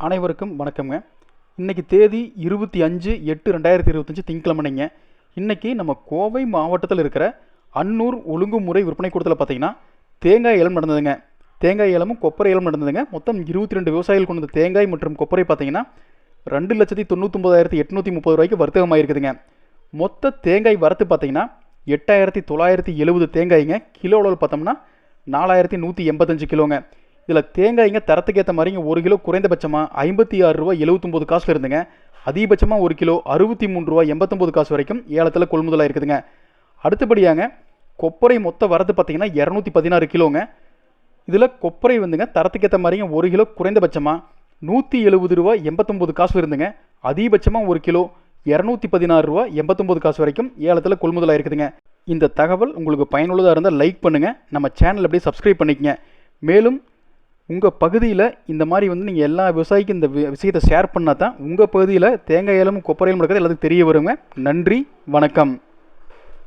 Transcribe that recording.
அனைவருக்கும் வணக்கம்ங்க. இன்றைக்கி தேதி 25/8/2025 திங்கக்கிழமைங்க. இன்றைக்கி நம்ம கோவை மாவட்டத்தில் இருக்கிற அன்னூர் ஒழுங்குமுறை விற்பனை கூடத்தில் பார்த்தீங்கன்னா தேங்காய் ஏலம் நடந்ததுங்க. தேங்காய் ஏலமும் கொப்பரை ஏலம் நடந்ததுங்க. மொத்தம் 22 விவசாயிகள் கொண்டு வந்த தேங்காய் மற்றும் கொப்பரை பார்த்தீங்கன்னா 2,99,830 ரூபாய்க்கு வர்த்தகமாக இருக்குதுங்க. மொத்த தேங்காய் வரத்து பார்த்தீங்கன்னா 8,970 தேங்காய்ங்க. கிலோ அளவில் பார்த்தோம்னா 4,185 கிலோங்க. இதில் தேங்காய்ங்க தரத்துக்கு ஏற்ற மாதிரிங்க 1 கிலோ குறைந்தபட்சமாக 56 ரூபா 79 காசில் இருந்துங்க. அதிகபட்சமாக 1 கிலோ 63 ரூபா 89 காசு வரைக்கும் ஏலத்தில் கொள்முதலாக இருக்குதுங்க. அடுத்தபடியாங்க கொப்பரை மொத்த வரது பார்த்தீங்கன்னா 216 கிலோங்க. இதில் கொப்பரை வந்துங்க தரத்துக்கு ஏற்ற மாதிரிங்க 1 கிலோ குறைந்தபட்சமாக 170 ரூபா 89 காசில் இருந்துங்க. அதிகபட்சமாக 1 கிலோ 216 ரூபா 89 காசு வரைக்கும் ஏலத்தில் கொள்முதலாக இருக்குதுங்க. இந்த தகவல் உங்களுக்கு பயனுள்ளதாக இருந்தால் லைக் பண்ணுங்கள். நம்ம சேனல் அப்படியே சப்ஸ்கிரைப் பண்ணிக்கங்க. மேலும் உங்கள் பகுதியில் இந்த மாதிரி நீங்கள் எல்லா விவசாயிக்கும் இந்த விஷயத்தை ஷேர் பண்ணால் தான் உங்கள் பகுதியில் தேங்காய் ஏலமும் கொப்பரையிலும் நடக்கிறது எல்லாத்துக்கும் தெரிய வருங்க. நன்றி, வணக்கம்.